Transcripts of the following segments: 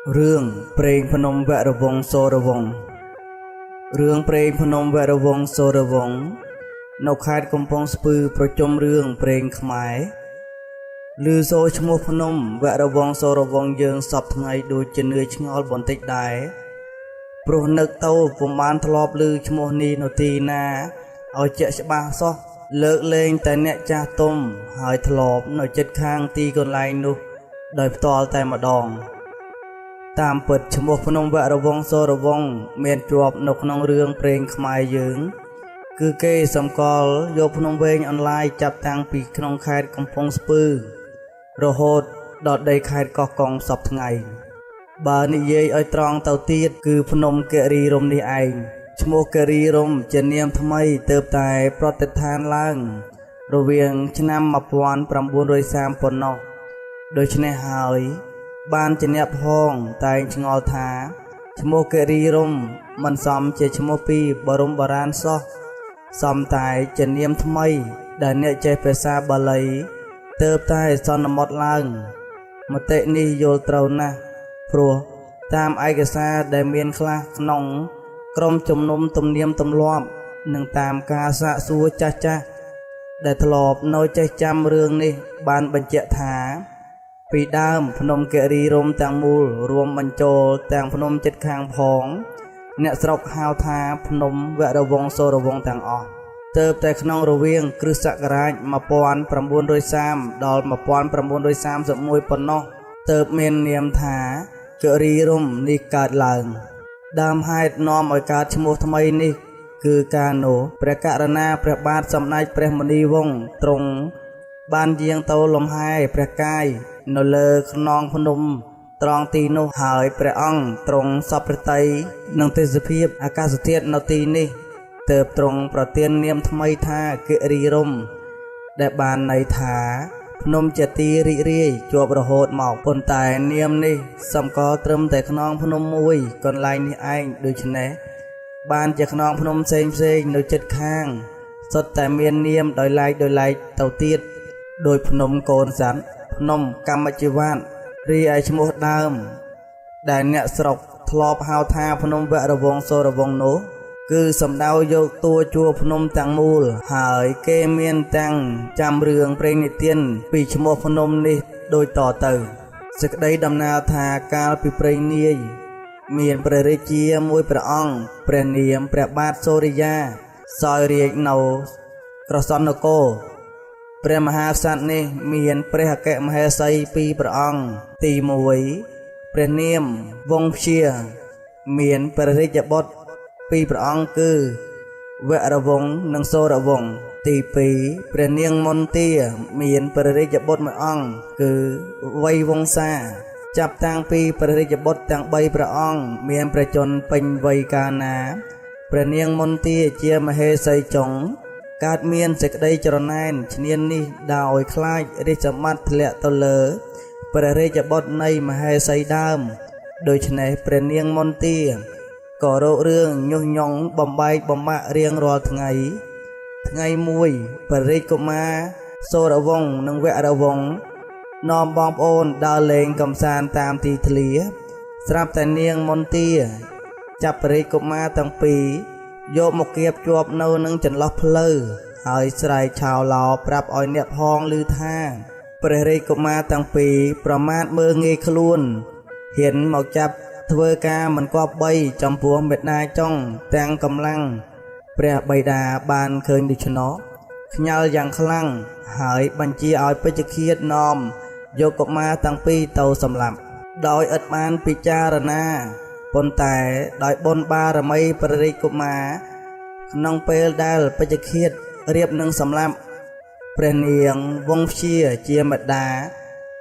Rương Preng Phnom Vạ Vong So Ra Vong Rương Preng Phnom Vạ Vong So Ra Vong នៅខេត្តកំពង់ស្ពឺប្រជុំរឿងព្រេងខ្មែរឮសូរឈ្មោះភ្នំវរវង្សសូរវង្សយើងសពថ្ងៃដូចជានឿយឆ្ងល់បន្តិចដែរព្រោះនឹកទៅពុំបានធ្លាប់ឮឈ្មោះនេះនៅទីណាឲ្យជាក់ច្បាស់សោះលើកលែងតែអ្នកចាស់ទុំហើយធ្លាប់នៅចិត្តខាងទីកន្លែងនោះដោយផ្ទាល់តែម្ដងតាមពិតឈ្មោះភ្នំវរវង្សសូរវង្សមានជាប់នៅក្នុងរឿងព្រេងខ្មែរយើងគឺគេសម្គាល់យកភ្នំវែងអនឡាយចាប់តាំងពីក្នុងខេត្តកំពង់ស្ពឺរហូតដល់ដីខេត្តកោះកុងសពថ្ងៃបើនិយាយឲ្យត្រង់ទៅទៀតគឺភ្នំគិរីរម្យនេះឯងឈ្មោះគិរីរម្យជានាមថ្មីទើបតែប្រតិស្ថានឡើងរវាងឆ្នាំ1930ប៉ុណ្ណោះដូច្នេះហើយបានជាអ្នកផងតែងឆ្ងល់ថាឈ្មោះគិរីរម្យមិនសមជាឈ្មោះពីបរមបុរាណសោះសំតែជានាមថ្មីដែលអ្នកចេះភាសាបាលីទើបតែសន្មតឡើងមតិនេះយល់ត្រូវណាស់ព្រោះតាមឯកសារដែលមានខ្លះក្នុងក្រុមជំនុំទំនៀមទម្លាប់និងតាមការសាកសួរចាស់ៗដែលធ្លាប់នៅចេះចាំរឿងនេះបានបញ្ជាក់ថាពីដើមភ្នំគិរីរម្យទាំងមូលរួមបញ្ចូលទាំងភ្នំជិតខាងផងអ្នកស្រុកហៅថាភ្នំវរវង្សសូរវង្សទាំងអស់ទើបតែក្នុងរវាងគ្រិស្តសករាជ1930ដល់1931ប៉ុណ្ណោះទើបមាននាមថាគិរីរម្យនេះកើតឡើងដើមហេតុនាំឲ្យកើតឈ្មោះថ្មីនេះគឺកាលនោះព្រះករុណាព្រះបាទសម្ដេចព្រះមុនីវង្សទ្រង់បានយាងទៅលំហែព្រះកាយនៅលើខ្នងភ្នំត្រង់ទីនោះហើយព្រះអង្គទ្រង់សពព្រះតីនឹងទេសភាពអាកាសធាតុនៅទីនេះទើបទ្រង់ប្រទាននាមថ្មីថាគិរីរម្យដែលបានន័យថាភ្នំជាទីរីករាយជាប់រហូតមកប៉ុន្តែនាមនេះសម្គាល់ត្រឹមតែខ្នងភ្នំមួយកន្លែងនេះឯងដូច្នេះបានជាខ្នងភ្នំផ្សេងនៅជិតខាងសុទ្ធតែមាននាមដោយឡែកទៅទៀតដោយភ្នំកូនស័ន្ទភ្នំកម្មជីវ័តរីឯឈ្មោះដើមដែលអ្នកស្រុកធ្លាប់ហៅថាភ្នំវរវង្សសូរវង្សនោះគឺសំដៅយកតួជួរភ្នំទាំងមូលហើយគេមានទាំងចាំរឿងព្រេងនិទានពីឈ្មោះភ្នំនេះដូចតទៅសេចក្តីដំណើរថាកាលពីព្រេងនាយមានព្រះរាជាមួយព្រះអង្គព្រះនាមព្រះបាទសូរិយាសោយរាជនៅក្រសនគរព្រះមហាក្សត្រនេះមានព្រះអគ្គមហេសីពីរព្រះអង្គទី1ព្រះនាមវង្សព្យាមានព្រះរាជបុត្រពីរព្រះអង្គគឺវរវង្សនិងសូរវង្សទី2ព្រះនាងមន្ទាមានព្រះរាជបុត្រមួយអង្គគឺវៃវង្សាចាប់តាំងពីព្រះរាជបុត្រទាំង3ព្រះអង្គមានព្រះជន្មពេញវ័យកាលណាព្រះនាងមន្ទាជាមហេសីចុងកើតមានសេចក្តីច្រណែនឈ្នានីសដោយខ្លាចរាជសម្បត្តិធ្លាក់ទៅលើព្រះរាជបុត្រនៃមហេសីដើមដូច្នេះព្រះនាងមន្ទាក៏រករឿងញុះញង់បំបែកបំបាក់រៀងរាល់ថ្ងៃមួយព្រះរាជកុមារសូរវង្សនិងវរវង្សនាំបងប្អូនដើរលេងកម្សាន្តតាមទីធ្លាស្រាប់តែនាងមន្ទាចាប់ព្រះរាជកុមារទាំងពីរយកមកគៀបជាប់នៅនឹងចន្លោះផ្លូវហើយស្រែកឆោឡោប្រាប់ឲ្យអ្នកផងឮថាព្រះរាជកុមារទាំងពីរប្រមាថមើលងាយខ្លួនហ៊ានមកចាប់ធ្វើការមិនគប្បីចំពោះមេដាចុងទាំងកម្លាំងព្រះបិតាបានឃើញដូច្នោះខ្ញាល់យ៉ាងខ្លាំងហើយបញ្ជាឲ្យពេជ្ឈឃាតនាំយកកុមារទាំងពីរទៅសម្លាប់ដោយឥតបានពិចារណាប៉ុន្តែដោយបុណ្យបារមីព្រះរាជកុមារក្នុងពេលដែលពេជ្ឈឃាតរៀបនឹងសម្លាប់ព្រះនាងវង្សព្យាជាមេដា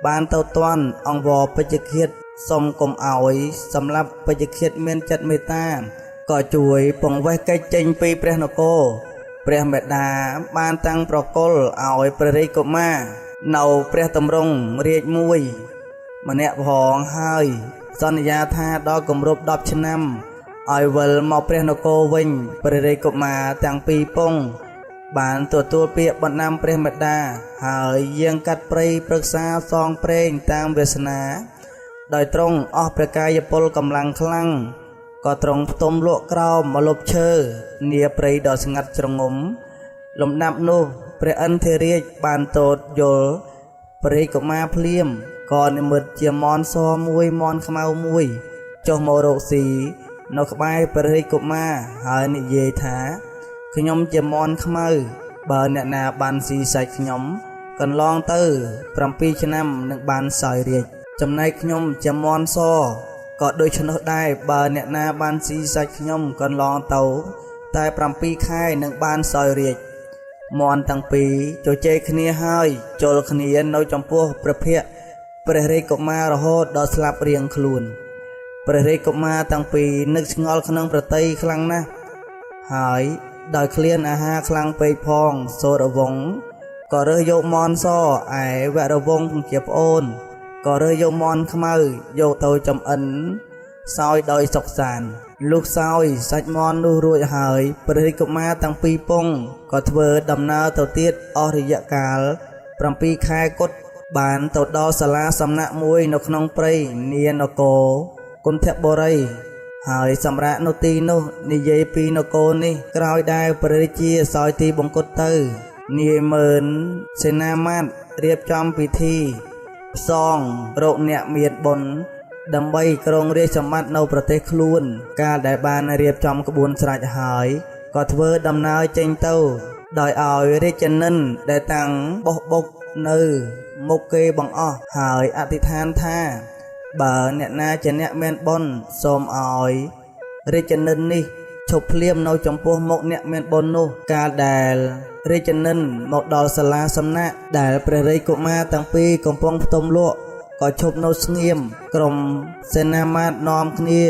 បានទៅទាន់អង្វរពេជ្ឈឃាតសុំកុំឲ្យសម្លាប់ពេជ្ឈឃាតមានចិត្តមេត្តាក៏ជួយពង្វេសកិច្ចចេញពីព្រះនគរព្រះមេដាបានតាំងប្រគល់ឲ្យព្រះរាជកុមារនៅព្រះតម្រង់រាជមួយម្នាក់ផងហើយសន្យាថាដល់គម្រប់10ឆ្នាំឲ្យវិលមកព្រះនគរវិញព្រះរាជកុមារទាំងពីរពងបានទទួលពាក្យបណ្ដាំព្រះមេដាហើយយាងកាត់ព្រៃប្រឹក្សាសងព្រេងតាមវាសនា ដោយត្រង់អស់ព្រះកាយពលកម្លាំងខ្លាំងក៏ត្រង់ផ្ទុំលក់ក្រោមមកលុបឈើនាព្រៃដ៏ស្ងាត់ជ្រងំលំដាប់នោះព្រះឥន្ទ្ររាជបានទតយល់ព្រះរាជកុមារភ្លាមក៏និមិត្តជាមន់សមួយមន់ខ្មៅមួយចុះមករកស៊ីនៅក្បែរព្រះរាជកុមារហើយនិយាយថាខ្ញុំជាមន់ខ្មៅបើអ្នកណាបានស៊ីសាច់ខ្ញុំកន្លងទៅ7ឆ្នាំនឹងបានសោយរាជចំណែកខ្ញុំជាមន់សក៏ដូចនោះដែរបើអ្នកណាបានស៊ីសាច់ខ្ញុំកន្លងទៅតែ7ខែនឹងបានសោយរាជមន់ទាំងពីរជជែកគ្នាហើយជល់គ្នានៅចំពោះព្រះភ័ក្ត្រព្រះរាជកុមាររហូតដល់ស្លាប់រៀងខ្លួនព្រះរាជកុមារទាំងពីរនឹកឆ្ងល់ក្នុងប្រតីខ្លាំងណាស់ហើយដោយឃ្លានអាហារខ្លាំងពេកផងសូរវង្សក៏រើសយកមន់សឯវរវង្សជាប្អូនក៏រើសយកមន់ខ្មៅយកទៅចំអិនសោយដោយសុខសាន្តលុះសោយសាច់មន់នោះរួចហើយព្រះរាជកុមារទាំងពីរពងក៏ធ្វើដំណើរទៅទៀតអស់រយៈកាល7ខែគត់បានទៅដល់សាលាសំណាក់មួយនៅក្នុងព្រៃនានគរគុន្ទបុរីហើយសម្រាប់នៅទីនោះនិយាយពីនគរនេះក្រោយដែលព្រះរាជាសោយទីបង្គត់ទៅនាយមើលសេនាមាត្យរៀបចំពិធីផ្សងរកអ្នកមានបុណ្យដើម្បីគ្រងរាជសម្បត្តិនៅប្រទេសខ្លួនកាលដែលបានរៀបចំក្បួនស្រេចហើយក៏ធ្វើដំណើរចេញទៅដោយឲ្យរាជនិន្ទដែលតាំងបោះបុកនៅមុខគេបង្អស់ហើយអធិដ្ឋានថាបើអ្នកណាជាអ្នកមានបុណ្យសូមឲ្យរាជនិន្ទនេះឈប់ភ្លាមនៅចំពោះមុខអ្នកមានបុណ្យនោះកាលដែលរាជនិន្ទមកដល់សាលាសំណាក់ដែលព្រះរាជកុមារទាំងពីរកំពុងផ្ទុំលក់ក៏ឈប់នៅស្ងៀមក្រុមសេនាមាត្យនាំគ្នា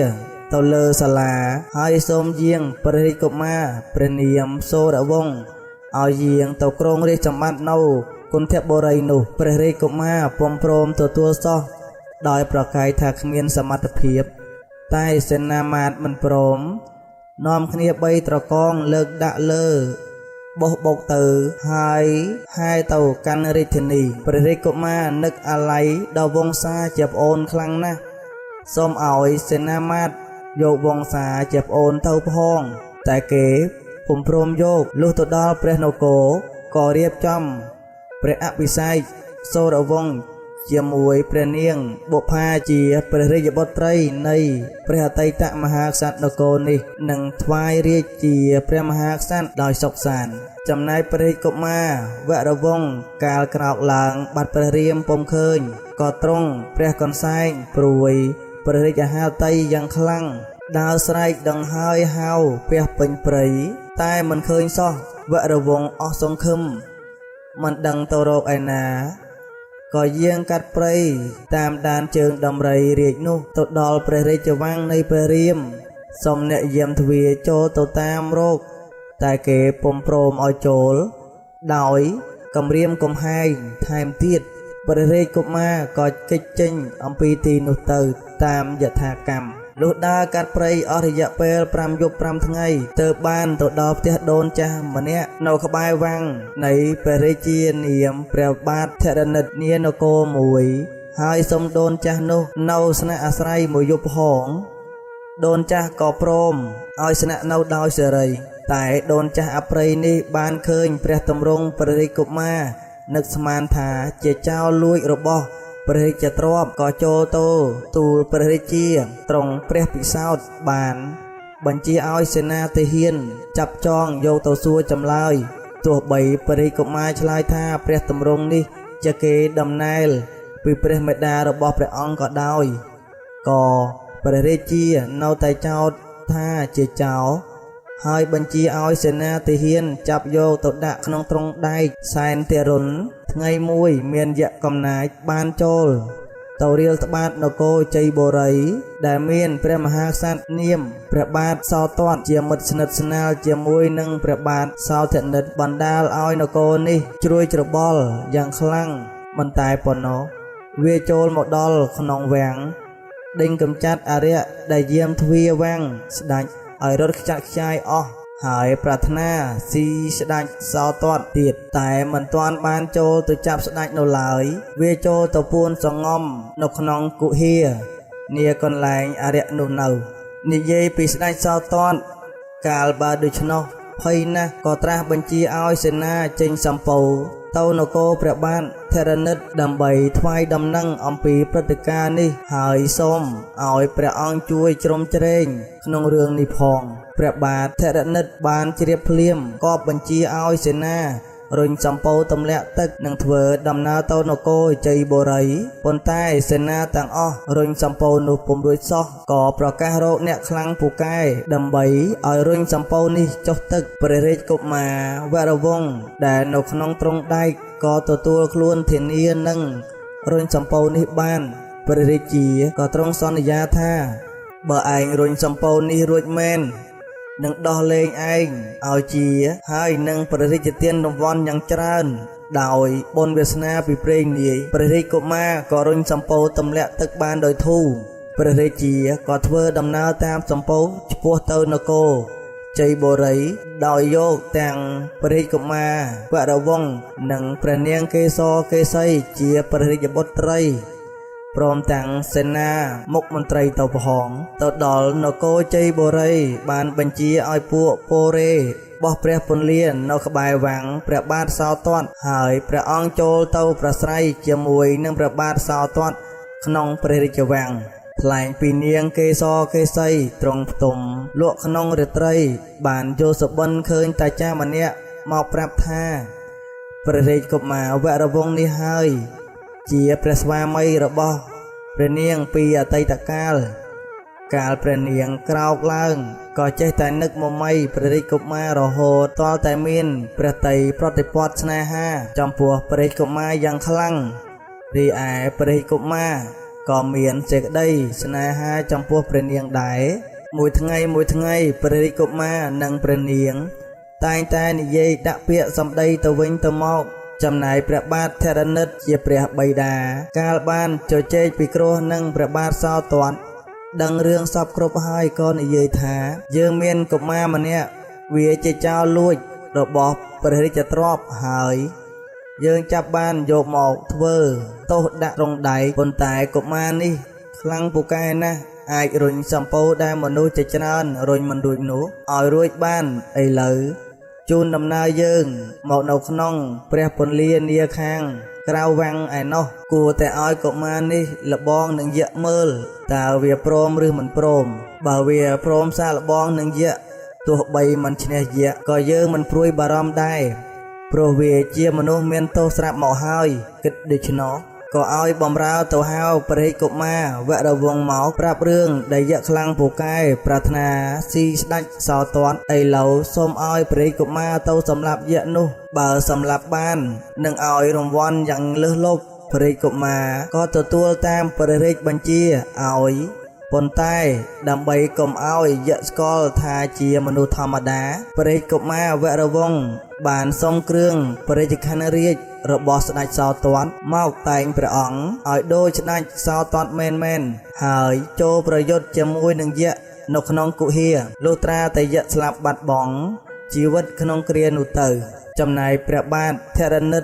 ទៅលើសាលាហើយសូមយាងព្រះរាជកុមារព្រះនាមសូរវង្សឲ្យយាងទៅគ្រងរាជសម្បត្តិនៅគុន្ទបុរីនោះព្រះរាជកុមារពុំព្រមទទួលសោះដោយប្រកែកថាគ្មានសមត្ថភាពតែសេនាមាត្យមិនព្រមនាំគ្នា3ត្រកងលើកដាក់លើបោះបុកទៅហើយហាយទៅកាន់រាជធានីព្រះរាជកុមារនឹកអាល័យដល់វង្សាជាប្អូនខ្លាំងណាស់សូមឲ្យសេនាមាត្យយកវង្សាជាប្អូនទៅផងតែគេពុំព្រមយកលុះទៅដល់ព្រះនគរក៏រៀបចំព្រះអភិសេកសូរវង្សជាមួយព្រះនាងបុប្ផាជាព្រះរាជបុត្រីនៃព្រះអតីតមហាក្សត្រនគរនេះនឹងថ្វាយរាជជាព្រះមហាក្សត្រដោយសុខសាន្តចំណែកព្រះរាជកុមារវរវង្សកាលក្រោកឡើងបាត់ព្រះរាមពុំឃើញក៏ទ្រង់ព្រះកន្សែងព្រួយព្រះរាជអាហារតីយ៉ាងខ្លាំងដើរស្រែកដង្ហើយហៅពះពេញព្រៃតែមិនឃើញសោះវរវង្សអស់សង្ឃឹមមិនដឹងទៅរកឯណាក៏យាងកាត់ព្រៃតាមដានជើងដំរីរាជនោះទៅដល់ព្រះរាជវាំងនៃព្រះរាមសូមអ្នកយាមទ្វារចូលទៅតាមរកតែគេពុំព្រមឲ្យចូលដោយគំរាមកំហែងថែមទៀតព្រះរាជកុមារក៏គេចចេញអំពីទីនោះទៅតាមយថាកម្មលុះដើរកាត់ព្រៃអស់រយៈពេល5យប់5ថ្ងៃទើបបានទៅដល់ផ្ទះដូនចាស់ម្នាក់នៅក្បែរវាំងនៃព្រះរាជានាមព្រះបាទធរណិតនានគរមួយហើយសុំដូនចាស់នោះនៅស្នាក់អាស្រ័យមួយយប់ហងដូនចាស់ក៏ព្រមឲ្យស្នាក់នៅដោយសេរីតែដូនចាស់អប្រិយនេះបានឃើញព្រះតម្រង់ព្រះរាជកុមារនឹកស្មានថាជាចោរលួចរបស់ព្រះរាជទ្រព្យក៏ចូលទៅទូលព្រះរាជាទ្រង់ព្រះពិសោធន៍បានបញ្ជាឲ្យសេនាទាហានចាប់ចងយកទៅសួរចម្លើយទោះបីព្រះរាជកុមារឆ្លើយថាព្រះតម្រង់នេះជាគេដំណែលពីព្រះមេដារបស់ព្រះអង្គក៏ដោយក៏ព្រះរាជានៅតែចោទថាជាចោរហើយបញ្ជាឲ្យសេនាទាហានចាប់យកទៅដាក់ក្នុងទ្រុងដែកសែនទារុណថ្ងៃមួយមានយក្សកំណាចបានចូលទៅរៀលត្បាតនគរជ័យបូរីដែលមានព្រះមហាក្សត្រនាមព្រះបាទសោទត្តជាមិត្តស្និទ្ធស្នាលជាមួយនឹងព្រះបាទសោធនិតបណ្ដាលឲ្យនគរនេះជ្រួយច្របល់យ៉ាងខ្លាំងមិនតែប៉ុណ្ណោះវាចូលមកដល់ក្នុងវាំងដេញកំចាត់អរិយដែលយាមទ្វារវាំងស្ដេចឲ្យរត់ខ្ចាត់ខ្ចាយអស់ហើយប្រាថ្នាស៊ីស្ដេចសោទត្តទៀតតែមិនទាន់បានចូលទៅចាប់ស្ដេចនៅឡើយវាចូលទៅពួនសងំនៅក្នុងគុហា នាកន្លែងអរិយនោះនៅនិយាយពីស្ដេចសោតនកាលបើដូច្នោះភ័យណាស់ក៏ត្រាស់បញ្ជាឲ្យសេនាចេញសម្ពោទៅនគរព្រះបាទធរណិតដើម្បីថ្វាយដំណឹងអំពីព្រឹត្តិការណ៍នេះហើយសូមឲ្យព្រះអង្គជួយជ្រោមជ្រែងក្នុងរឿងនេះផងព្រះបាទធរណិតបានជ្រាបភ្លាមក៏បញ្ជាឲ្យសេនារុញសម្ពោទម្លាក់ទឹកនិងធ្វើដំណើរទៅនគរជ័យបូរីប៉ុន្តែសេនាទាំងអស់រុញសម្ពោនោះពុំរួចសោះក៏ប្រកាសរកអ្នកខ្លាំងពូកែដើម្បីឲ្យរុញសម្ពោនេះចុះទឹកព្រះរាជកុមារវរវង្សដែលនៅក្នុងទ្រង់ដែកក៏ទទួលខ្លួនធានានឹងរុញសម្ពោនេះបានព្រះរាជាក៏ទ្រង់សន្យាថាបើឯងរុញសម្ពោនេះរួចមែននឹងដោះលែងឯងឲ្យជាហើយនឹងព្រះរាជទានរង្វាន់យ៉ាងច្រើនដោយបុណ្យវាសនាពីព្រេងនាយព្រះរាជកុមារក៏រុញសម្ពោទម្លាក់ទឹកបានដោយធូរព្រះរាជាក៏ធ្វើដំណើរតាមសម្ពោឆ្ពោះទៅនគរជ័យបូរីដោយយកទាំងព្រះរាជកុមារវរវង្សនិងព្រះនាងកេសរកេសីជាព្រះរាជបុត្រីព្រមទាំងសេនាមុខមន្ត្រីទៅផងទៅដល់នគរជ័យបូរីបានបញ្ជាឲ្យពួកពោរេបោះព្រះពន្លានៅក្បែរវាំងព្រះបាទសោទត្តហើយព្រះអង្គចូលទៅប្រស្រ័យជាមួយនឹងព្រះបាទសោទត្តក្នុងព្រះរាជវាំងថ្លែងពីនាងកេសរកេសីត្រង់ផ្ទុំលក់ក្នុងរាត្រីបានយកសុបិនឃើញតាចាម្នាក់មកប្រាប់ថាព្រះរាជកុមារវរវង្សនេះហើយជាព្រះស្វាមីរបស់ព្រះនាងពីអតីតកាលព្រះនាងក្រោកឡើងក៏ចេះតែនឹកមមៃព្រះរាជកុមាររហូតទាល់តែមានព្រះតីប្រតិព័ទ្ធស្នេហាចំពោះព្រះរាជកុមារយ៉ាងខ្លាំងរីឯព្រះរាជកុមារក៏មានសេចក្តីស្នេហាចំពោះព្រះនាងដែរមួយថ្ងៃព្រះរាជកុមារនិងព្រះនាងតែងតែនិយាយដាក់ពាក្យសម្ដីទៅវិញទៅមកចំណែកព្រះបាទធរណិតជាព្រះបិតាកាលបានជជែកពិគ្រោះនឹងព្រះបាទសោទត្តដឹងរឿងសពគ្រប់ហើយក៏និយាយថាយើងមានកុមារម្នាក់វាជាចោរលួចរបស់ព្រះរាជទ្រព្យហើយយើងចាប់បានយកមកធ្វើទោសដាក់រងដៃប៉ុន្តែកុមារនេះខ្លាំងពូកែណាស់អាចរុញសម្ពោដែលមនុស្សជាច្រើនរុញមិនរួចនោះឲ្យរួចបានឥឡូវជូនដំណើរយើងមកនៅក្នុងព្រះពន្លានាខាងក្រៅវាំងឯណោះគួរតែឲ្យកុមារនេះលបងនឹងយៈមើលតើវាព្រមឬមិនព្រមបើវាព្រមសាលបងនឹងយៈទោះបីមិនឈ្នះយៈក៏យើងមិនព្រួយបារម្ភដែរព្រោះវាជាមនុស្សមានទោសស្រាប់មកហើយគិតដូច្នោះក៏ឲ្យបំរើទៅហៅព្រះរាជកុមារវរវង្សមកប្រាប់រឿងដែលយៈខ្លាំងពូកែប្រាថ្នាស៊ីស្ដេចសោទត្តឥឡូវសូមឲ្យព្រះរាជកុមារទៅសម្លាប់យៈនោះបើសម្លាប់បាននឹងឲ្យរង្វាន់យ៉ាងលើសលប់ព្រះរាជកុមារក៏ទទួលតាមព្រះរាជបញ្ជាឲ្យប៉ុន្តែដើម្បីកុំឲ្យយៈស្គាល់ថាជាមនុស្សធម្មតាព្រះរាជកុមារវរវង្សបានសុំគ្រឿងព្រះរាជខ័នរាជរបស់ស្ដេចសោទត្តមកតែងព្រះអង្គឲ្យដូចស្ដេចសោទត្តមែនហើយចូលប្រយុទ្ធជាមួយនឹងយៈនៅក្នុងគុហាលុះត្រាតែយៈស្លាប់បាត់បង់ជីវិតក្នុងគ្រានោះទៅចំណែកព្រះបាទធរណិត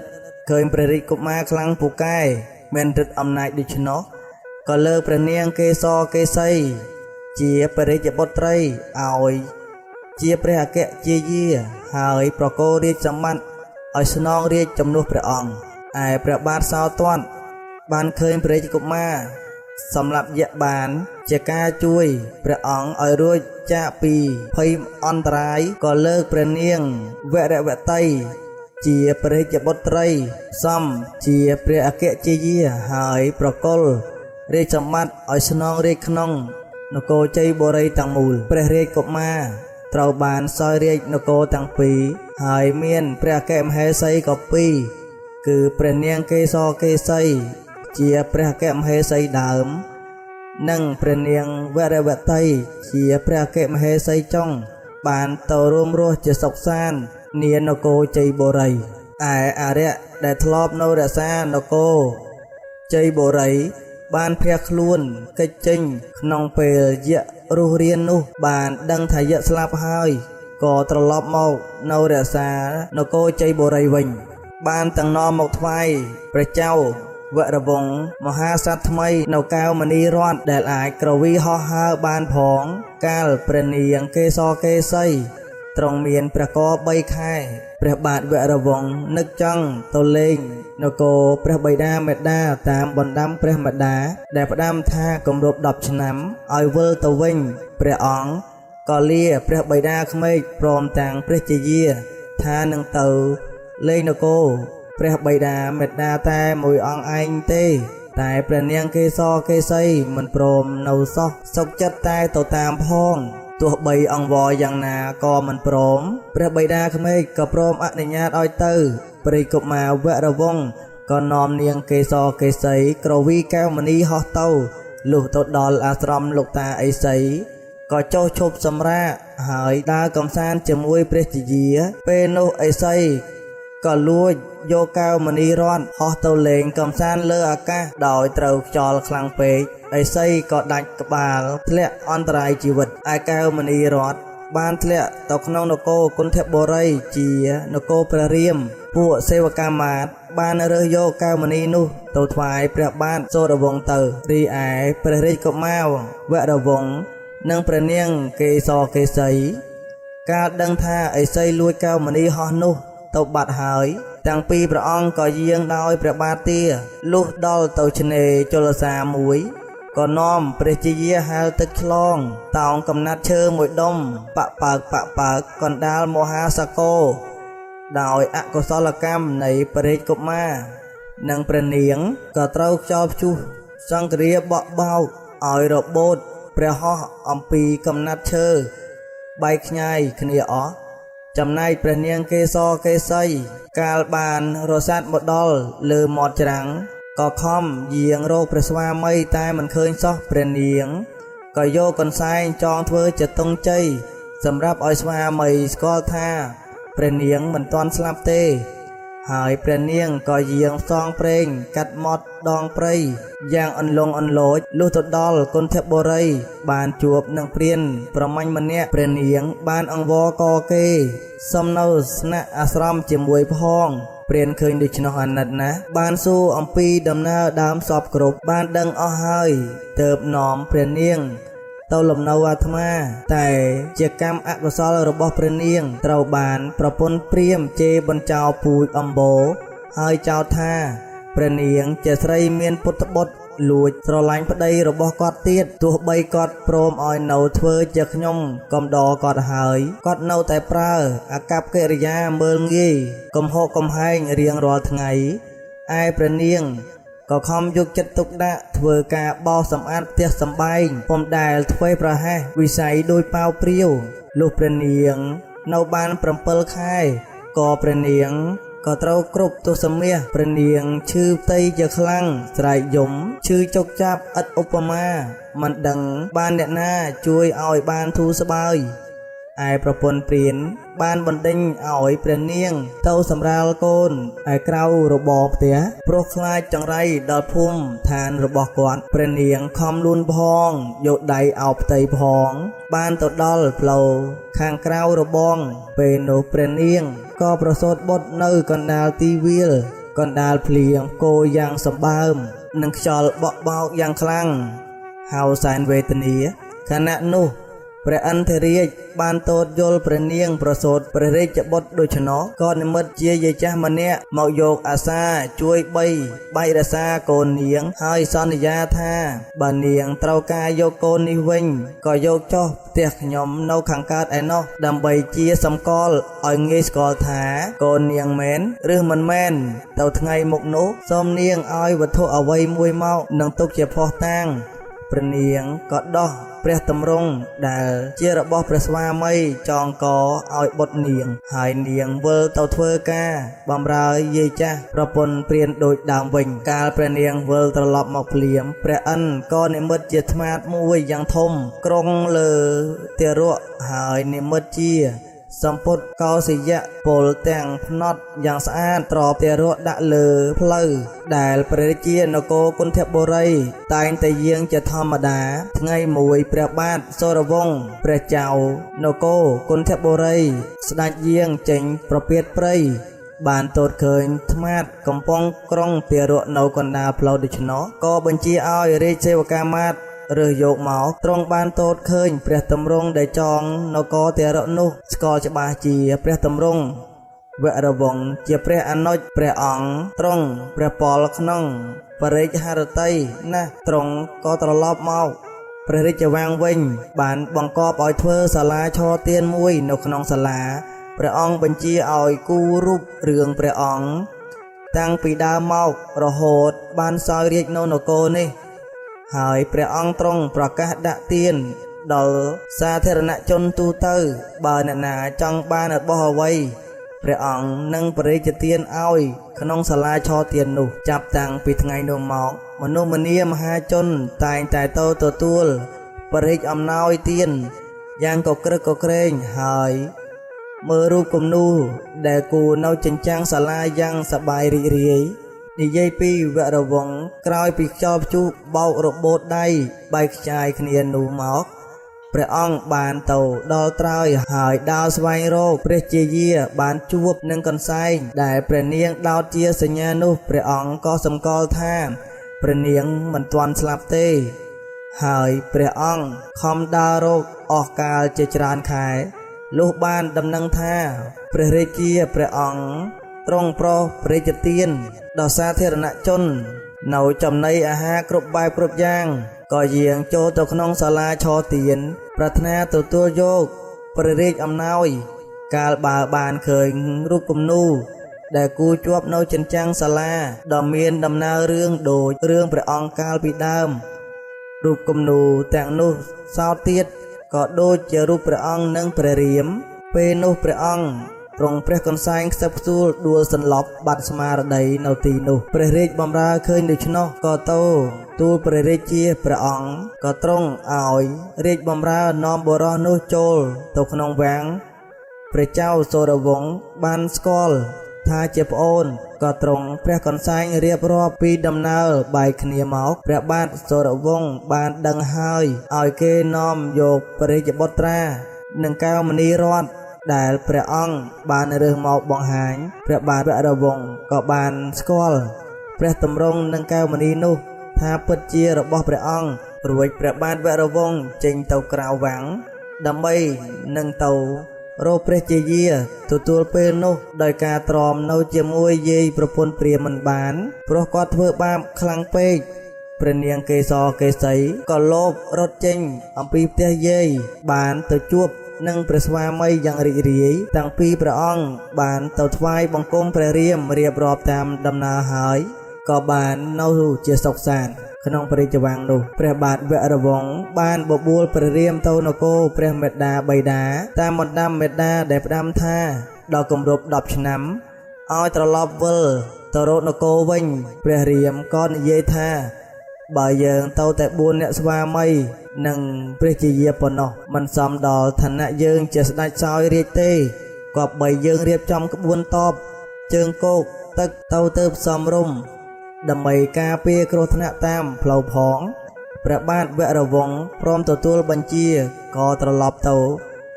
ឃើញព្រះរាជកុមារខ្លាំងពូកែមានឫទ្ធិអំណាចដូច្នោះក៏លើកព្រះនាងកេសរកេសីជាព្រះរាជបុត្រីឲ្យជាព្រះអគ្គជាយាហើយប្រគល់រាជសម្បត្តិឲ្យស្នងរាជជំនួសព្រះអង្គឯព្រះបាទសោទត្តបានឃើញព្រះរាជកុមារសម្រាប់យៈបានជាការជួយព្រះអង្គឲ្យរួចចាកពីភ័យអន្តរាយក៏លើកព្រះនាងវរវតីជាព្រះរាជបុត្រីសំជាព្រះអគ្គជាយាហើយប្រគល់រាជសម្បត្តិឲ្យស្នងរាជក្នុងនគរជ័យបូរីទាំងមូលព្រះរាជកុមារត្រូវបានសោយរាជនគរទាំងពីរហើយមានព្រះអគ្គមហេសីក៏ពីរគឺព្រះនាងកេសរកេសីជាព្រះអគ្គមហេសីដើមនិងព្រះនាងវរវតីជាព្រះអគ្គមហេសីចុងបានទៅរួមរស់ជាសុខសាន្តនានគរជ័យបូរីឯអរិយដែលធ្លាប់នៅរក្សានគរជ័យបូរីបានភ័យខ្លួនកិច្ចចេញក្នុងពេលយៈរស់រាននោះបានដឹងថាយៈស្លាប់ហើយក៏ត្រឡប់មកនៅរក្សានគរជ័យបូរីវិញបានទាំងនាំមកថ្វាយព្រះចៅ វរវង្សមហាសត្វថ្មីនៅកែវមณีរតន៍ដែលអាចក្រវីហោះហើរបានផងកាលព្រះនាងកេសរកេសីទ្រង់មានព្រះក3ខែព្រះបាទវរវង្សនឹកចង់ទៅលេងនគរព្រះបិតាមេដាតាមបណ្ដាំព្រះមេដាដែលផ្ដាំថាគម្រប់10ឆ្នាំឲ្យវិលទៅវិញព្រះអង្គក៏លាព្រះបិតាក្មេកព្រមទាំងព្រះជាយាថានឹងទៅលេងនគរព្រះបិតាមេដាតែមួយអង្គឯងទេតែព្រះនាងកេសរកេសីមិនព្រមនៅសោះសុខចិត្តតែទៅតាមផងទោះបីអង្វរយ៉ាងណាក៏មិនព្រមព្រះបិតាក្មេកក៏ព្រមអនុញ្ញាតឲ្យទៅព្រៃកុមារវរវង្សក៏នាំនាងកេសរកេសីក្រវីកែវមณีហោះទៅលុះទៅដល់អាស្រមលោកតាឥសីក៏ចុះឈប់សម្រាកហើយដើរកំសាន្តជាមួយព្រះជាយាពេលនោះឥសីក៏លួចយកកែវមณีរតន៍ហោះទៅលេងកំសាន្តលើអាកាសដោយត្រូវខ្យល់ខ្លាំងពេកឥសីក៏ដាច់ក្បាលធ្លាក់អន្តរាយជីវិតឯកែវមณีរតន៍បានធ្លាក់ទៅក្នុងនគរគុន្ធបុរីជានគរព្រះរាមពួកសេវកាមាត្របានរើសយកកែវមณีនោះទៅថ្វាយព្រះបាទសូរវង្សទៅរីឯព្រះរាជកុមារវរវង្សនិងព្រះនាងកេសរកេសីកាលដឹងថាឥសីលួចកែវមณีហោះនោះទៅបាត់ហើយទាំងពីរព្រះអង្គក៏យាងដោយព្រះបាទទាលុះដល់ទៅឆ្នេរជលសាមួយក៏នាំព្រះជាយាហាលទឹកឆ្លងតោងកំណាត់ឈើមួយដុំប៉ើកកណ្ដាលមហាសកោដោយអកុសលកម្មនៃព្រះរាជកុមារនិងព្រះនាងក៏ត្រូវខ្យល់ព្យុះសង្គ្រាបក់បោកឲ្យរបូតព្រះហស្ថអំពីកំណាត់ឈើបែកខ្ញាយគ្នាអស់ចំណែកព្រះនាងកេសរកេសីកាលបានរសាត់មកដល់លើមាត់ច្រាំងក៏ខំយាងរកព្រះស្វាមីតែមិនឃើញសោះព្រះនាងក៏យកកន្សែងចងធ្វើជាតុងជ័យសម្រាប់ឲ្យស្វាមីស្គាល់ថាព្រះនាងមិនទាន់ស្លាប់ទេហើយព្រះនាងក៏យាងផ្សងព្រេងកាត់មាត់ដងព្រៃយ៉ាងអន្លង់អន្លោចលុះទៅដល់គុន្ធបុរីបានជួបនឹងព្រានប្រមាញ់ម្នាក់ព្រះនាងបានអង្វរកគេសុំនៅស្នាក់អាស្រមជាមួយផងព្រានឃើញដូច្នោះអាណិតណាស់បានសួរអំពីដំណើរដើមសពគ្រប់បានដឹងអស់ហើយទើបនាំព្រះនាងទៅលំនៅអាត្មាតែជាកម្មអកុសលរបស់ព្រះនាងត្រូវបានប្រពន្ធព្រាហ្មណ៍ជេរបញ្ចោលពូជអម្បូរហើយចោទថាព្រះនាងជាស្រីមានពុទ្ធបុត្រលួចស្រឡាញ់ប្តីរបស់គាត់ទៀតទោះបីគាត់ព្រមឲ្យនៅធ្វើជាខ្ញុំកំដរគាត់ហើយគាត់នៅតែប្រើអាកប្បកិរិយាមើលងាយកំហកកំហែងរៀងរាល់ថ្ងៃឯព្រះនាងក៏ខំយកចិត្តទុកដាក់ធ្វើការបោសសម្អាតផ្ទះសម្បែងពុំដែលធ្វើប្រហែសវិស័យដោយប៉ាវព្រាវលុះព្រះនាងនៅបាន7ខែក៏ព្រះនាងក៏ត្រូវគ្រប់ទសមាសព្រះនាងឈឺផ្ទៃជាខ្លាំងស្រែកយំឈឺចុកចាប់ឥតឧបមាមិនដឹងបានអ្នកណាជួយឲ្យបានធូរស្បើយឯប្រពន្ធព្រានបានបណ្ដេញឲ្យព្រះនាងទៅសម្រាលកូនឯក្រៅរបរផ្ទះព្រោះខ្លាចចង្រៃដល់ភូមិឋានរបស់គាត់ព្រះនាងខំលូនផងយកដៃអោបផ្ទៃផងបានទៅដល់ផ្លូវខាងក្រៅរបងពេលនោះព្រះនាងក៏ប្រសូតបុត្រនៅកណ្ដាលទីវាលកណ្ដាលភ្លៀងគោយ៉ាងសម្បើមនិងខ្យល់បក់បោកយ៉ាងខ្លាំងហៅសែនវេទនាខណៈនោះព្រះឥន្ទ្ររាជបានទតយល់ព្រះនាងប្រសូតព្រះរាជបុត្រដូច្នោះក៏និមិត្តជាយាយចាស់ម្នាក់មកយកអាសាជួយបែករក្សាកូននាងហើយសន្យាថាបើនាងត្រូវការយកកូននេះវិញក៏យកចុះផ្ទះខ្ញុំនៅខាងកើតឯណោះដើម្បីជាសម្គាល់ឲ្យងាយស្គាល់ថាកូននាងមែនឬមិនមែនទៅថ្ងៃមុខនោះសូមនាងឲ្យវត្ថុអ្វីមួយមកនឹងទុកជាភស្តុតាងព្រះនាងក៏ដោះព្រះតម្រង់ដែលជារបស់ព្រះស្វាមីចងកឲ្យបុត្រនាងហើយនាងវិលទៅធ្វើការបម្រើយាយចាស់ប្រពន្ធព្រានដូចដើមវិញកាលព្រះនាងវិលត្រឡប់មកភ្លាមព្រះឥន្ទក៏និមិត្តជាថ្មាតមួយយ៉ាងធំក្រុងលើទារកហើយនិមិត្តជាសម្ពុតកោសយៈពលទាំងភ្នត់យ៉ាងស្អាតទ្របទារកដាក់លើផ្លូវដែលព្រះរាជានគរគុន្ធបុរីតែងតែយាងជាធម្មតាថ្ងៃមួយព្រះបាទសូរវង្សព្រះចៅនគរគុន្ធបុរីស្ដេចយាងចេញប្រពាតព្រៃ បានតូតឃើញថ្មាតកំពុងក្រុងទារកនៅកណ្ដាលផ្លូវដូច្នោះក៏បញ្ជាឲ្យរាជសេវកាមាត្យរើសយកមកទ្រង់បានតូតឃើញព្រះតម្រង់ដែលចងនគរទារកនោះស្គាល់ច្បាស់ជាព្រះតម្រង់វរវង្សជាព្រះអនុជព្រះអង្គទ្រង់ព្រះពលក្នុងបរិជ្ជហរតីណាស់ទ្រង់ក៏ត្រឡប់មកព្រះរាជវាំងវិញបានបង្គាប់ឲ្យធ្វើសាលាឆទានមួយនៅក្នុងសាលាព្រះអង្គបញ្ជាឲ្យគូរូបរឿងព្រះអង្គតាំងពីដើមមករហូតបានសោយរាជនៅនគរនេះហើយព្រះអង្គទ្រង់ប្រកាសដាក់ទានដល់សាធារណជនទូទៅបើអ្នកណាចង់បានរបស់អ្វីព្រះអង្គនឹងបរិជ្ជទានឲ្យក្នុងសាលាឆទាននោះចាប់តាំងពីថ្ងៃនោះមកមនុស្សម្នាមហាជនតែងតែទៅទទួលបរិជ្ជអំណោយទានយ៉ាងកក្រឹកកក្រែងហើយមើលរូបគំនូរដែលគូរនៅចិញ្ចាំងសាលាយ៉ាងសប្បាយរីករាយនិយាយពីវរវង្សក្រោយពីខ្យល់ព្យុះបោករបូតដៃបែកខ្ចាយគ្នានោះមកព្រះអង្គបានទៅដល់ត្រើយហើយដើរស្វែងរកព្រះជាយាបានជួបនឹងកន្សែងដែលព្រះនាងដោតជាសញ្ញានោះព្រះអង្គក៏សម្គាល់ថាព្រះនាងមិនទាន់ស្លាប់ទេហើយព្រះអង្គខំដើររកអស់កាលជាច្រើនខែលុះបានដំណឹងថាព្រះរាជាព្រះអង្គទ្រង់ប្រោសព្រះរាជទានដល់សាធារណជននៅចំណីអាហារគ្រប់បែបគ្រប់យ៉ាងក៏យាងចូលទៅក្នុងសាលាឆទានប្រាថ្នាទទួលយកព្រះរាជអំណោយកាលបើបានឃើញរូបគំនូរដែលគូជាប់នៅចិញ្ចាំងសាលាដ៏មានដំណើររឿងដូចរឿងព្រះអង្គកាលពីដើមរូបគំនូរទាំងនោះសោតទៀតក៏ដូចជារូបព្រះអង្គនិងព្រះរាមពេលនោះព្រះអង្គទ្រង់ព្រះកន្សែងខ្សឹបខ្សួលដួលសន្លប់បាត់ស្មារតីនៅទីនោះព្រះរាជបម្រើឃើញដូច្នោះក៏ទៅទូលព្រះរាជាព្រះអង្គក៏ទ្រង់ឲ្យរាជបម្រើនាំបុរសនោះចូលទៅក្នុងវាំងព្រះចៅសូរវង្សបានស្គាល់ថាជាប្អូនក៏ទ្រង់ព្រះកន្សែងរៀបរាប់ពីដំណើរបែកគ្នាមកព្រះបាទសូរវង្សបានដឹងហើយឲ្យគេនាំយកព្រះរាជបុត្រានិងកែវមណីរតន៍ដែលព្រះអង្គបានរើសមកបង្ហាញព្រះបាទវរវង្សក៏បានស្គាល់ព្រះតម្រង់និងកែវមណីនោះថាពិតជារបស់ព្រះអង្គរួចព្រះបាទវរវង្សចេញទៅក្រៅវាំងដើម្បីនឹងទៅរកព្រះជាយាទទួលពេលនោះដោយការទ្រាំនៅជាមួយយាយប្រពន្ធព្រាហ្មណ៍មិនបានព្រោះគាត់ធ្វើបាបខ្លាំងពេកព្រះនាងកេសរកេសីក៏លោភរត់ចេញអំពីផ្ទះយាយបានទៅជួបនឹងព្រះស្វាមីយ៉ាងរីករាយតាំងពីព្រះអង្គបានទៅថ្វាយបង្គំព្រះរាមរៀបរាប់តាមដំណើរហើយក៏បាននៅជាសុខសាន្តក្នុងព្រះរាជវាំងនោះព្រះបាទវរវង្សបានបបួលព្រះរាមទៅនគរព្រះមេដាបៃតាតាមបណ្ដាំមេដាដែលផ្ដាំថាដល់គម្រប់10ឆ្នាំឲ្យត្រឡប់វិលទៅរកនគរវិញព្រះរាមក៏និយាយថាបើយើងទៅតែ4អ្នកស្វាមីនិងព្រះជាយាប៉ុណ្ណោះមិនសមដល់ឋានៈយើងជាស្ដេចសោយរាជទេក៏បីយើងរៀបចំក្បួនតបជើងគោកទឹកទៅទើបសមរម្យដើម្បីការពារគ្រោះថ្នាក់តាមផ្លូវផងព្រះបាទវរវង្សព្រមទទួលបញ្ជាក៏ត្រឡប់ទៅ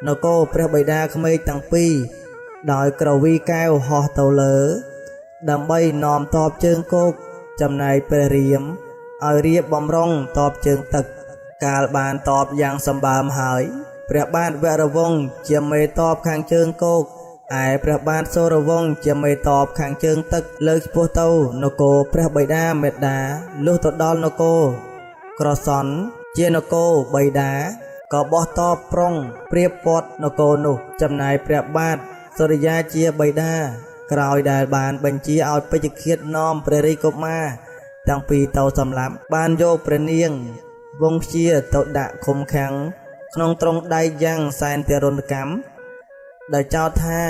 នគរព្រះបិតាក្មេកទាំងពីរដោយក្រវីកែវហោះទៅលើដើម្បីនាំតបជើងគោកចំណែកព្រះរាមឲ្យរៀបបំរុងតបជើងទឹកកាលបានតបយ៉ាងសម្បើមហើយព្រះបាទវរវង្សជាមេតបខាងជើងគោកឯព្រះបាទសូរវង្សជាមេតបខាងជើងទឹកលើកឆ្ពោះទៅនគរព្រះបិតាមេដាលុះទៅដល់នគរក្រសន់ជានគរបិតាក៏បោះតបប្រុងព្រៀបព័ទ្ធនគរនោះចំណែកព្រះបាទសូរិយាជាបិតាក្រោយដែលបានបញ្ជាឲ្យពេជ្ឈឃាតនាំព្រះរាជកុមារតាំងពីទៅសម្លាប់បានយកព្រះនាងវង្សជាទៅដាក់ឃុំឃាំងក្នុងទ្រង់ដៃយ៉ាងសែនទារុណកម្មដោយចោទថា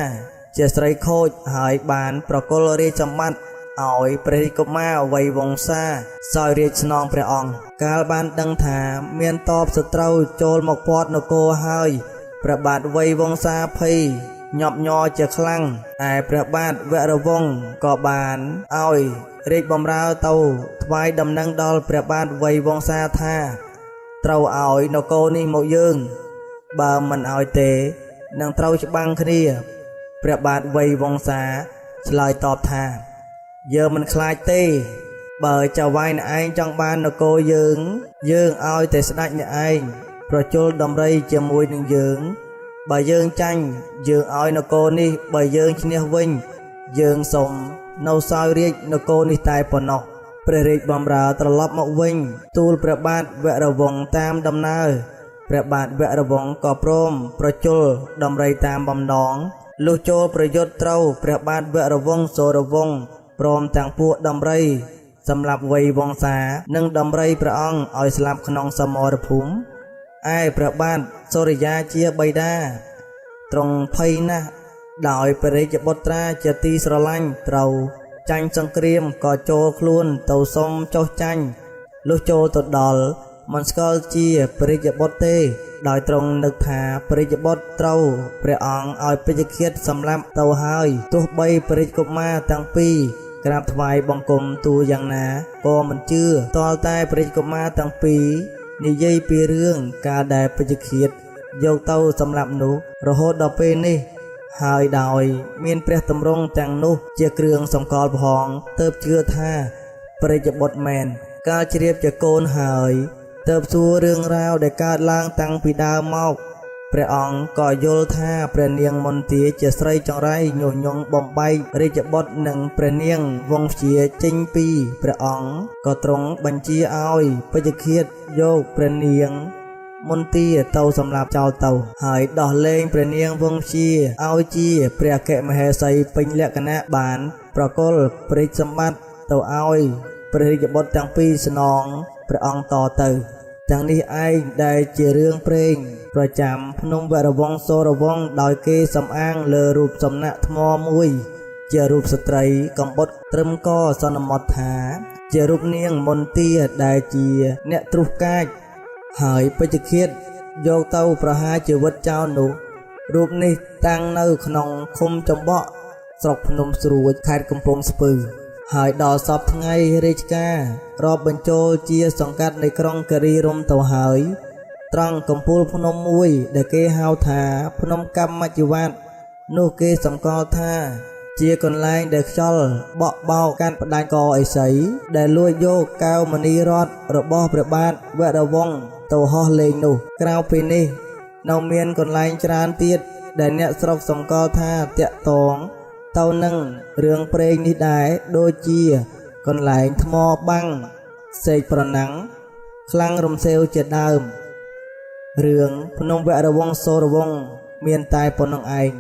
ជាស្រីខូចហើយបានប្រគល់រាជសម្បត្តិឲ្យព្រះរាជកុមារវ័យវង្សាសោយរាជស្នងព្រះអង្គកាលបានដឹងថាមានតបសត្រូវចូលមកព័ទ្ធនគរហើយព្រះបាទវ័យវង្សាភ័យញាប់ញ័រជាខ្លាំងឯព្រះបាទវរវង្សក៏បានឲ្យរាជបម្រើទៅថ្វាយដំណឹងដល់ព្រះបាទវ័យវង្សាថាត្រូវឲ្យនគរនេះមកយើងបើមិនឲ្យទេនឹងត្រូវច្បាំងគ្នាព្រះបាទវ័យវង្សា ឆ្លើយតបថាយើងមិនខ្លាចទេបើចៅវាយអ្នកឯងចង់បាននគរយើងឲ្យតែស្ដេចអ្នកឯងប្រជល់ដំរីជាមួយនឹងយើងបើយើងចាញ់យើងឲ្យនគរនេះបើយើងឈ្នះវិញយើងសូមនៅសោយរាជនគរនេះតែប៉ុណ្ណោះព្រះរាជបម្រើត្រឡប់មកវិញទូលព្រះបាទវរវង្សតាមដំណើរព្រះបាទវរវង្សក៏ព្រមប្រជល់ដំរីតាមបំណងលុះចូលប្រយុទ្ធត្រូវព្រះបាទវរវង្សសូរវង្សព្រមទាំងពួកដំរីសម្រាប់វៃវង្សានិងដំរីព្រះអង្គឲ្យស្លាប់ក្នុងសមរភូមិឯព្រះបាទសូរិយាជាបិតាទ្រង់ភ័យណាស់ដោយព្រះរាជបុត្រាជាទីស្រឡាញ់ត្រូវចាញ់សង្គ្រាមក៏ចូលខ្លួនទៅសុំចុះចាញ់លុះចូលទៅដល់មិនស្គាល់ជាព្រះរាជបុត្រទេដោយទ្រង់នឹកថាព្រះរាជបុត្រត្រូវព្រះអង្គឲ្យពេជ្ឈឃាតសម្លាប់ទៅហើយទោះបីព្រះរាជកុមារទាំងពីរក្រាបថ្វាយបង្គំទូលយ៉ាងណាក៏មិនជឿទាល់តែព្រះរាជកុមារទាំងពីរនិយាយពីរឿងការដែលពេជ្ឈឃាតយកទៅសម្លាប់នោះរហូតដល់ពេលនេះហើយដោយមានព្រះតម្រង់ទាំងនោះជាគ្រឿងសម្គាល់ផងទើបជឿថាព្រះរាជបុត្រមែនកាលជ្រាបជាកូនហើយទើបសួររឿងរ៉ាវដែលកើតឡើងតាំងពីដើមមកព្រះអង្គក៏យល់ថាព្រះនាងមន្ទាជាស្រីចង្រៃញុះញង់បំបែករាជបុត្រនិងព្រះនាងវង្សជាចេញពីព្រះអង្គក៏ទ្រង់បញ្ជាឲ្យពេជ្ឈឃាតយកព្រះនាងមន្ទាទៅសម្លាប់ចោលទៅហើយដោះលែងព្រះនាងវង្សជាឲ្យជាព្រះអគ្គមហេសីពេញលក្ខណៈបានប្រគល់ព្រះរាជសម្បត្តិទៅឲ្យព្រះរាជបុត្រទាំងពីរស្នងព្រះអង្គតទៅទាំងនេះឯងដែលជារឿងព្រេងប្រចាំភ្នំវរវង្សសូរវង្សដោយគេសំអាងលើរូបសំណាកថ្មមួយជារូបស្ត្រីកំបុតត្រឹមកសន្មតថាជារូបនាងមន្ទាដែលជាអ្នកទ្រុះកាចហើយពេជ្ឈឃាតយកទៅប្រហារជីវិតចោលនោះរូបនេះតាំងនៅក្នុងឃុំចំបក់ស្រុកភ្នំស្រួចខេត្តកំពង់ស្ពឺហើយដល់សពថ្ងៃរាជការរាប់បញ្ចូលជាសង្កាត់នៃក្រុងគិរីរម្យទៅហើយត្រង់កំពូលភ្នំមួយដែលគេហៅថាភ្នំកម្មមជ្ឈវត្តនោះគេសម្គាល់ថាជាកន្លែងដែលខ្យល់បក់បោកកាត់ផ្ដាច់កឥសីដែលលួចយកកែវមณีរតន៍របស់ព្រះបាទវរវង្សទៅហោះលេងនោះក្រៅពីនេះនៅមានកន្លែងច្រើនទៀតដែលអ្នកស្រុកសម្គាល់ថាតាក់តងទៅនឹងរឿងព្រេងនេះដែរដូចជាកន្លែងថ្មបាំងសេកប្រណាំងខ្លាំងរំសេវជាដើមរឿងភ្នំវរវង្សសូរវង្សមានតែប៉ុណ្្នឹងឯង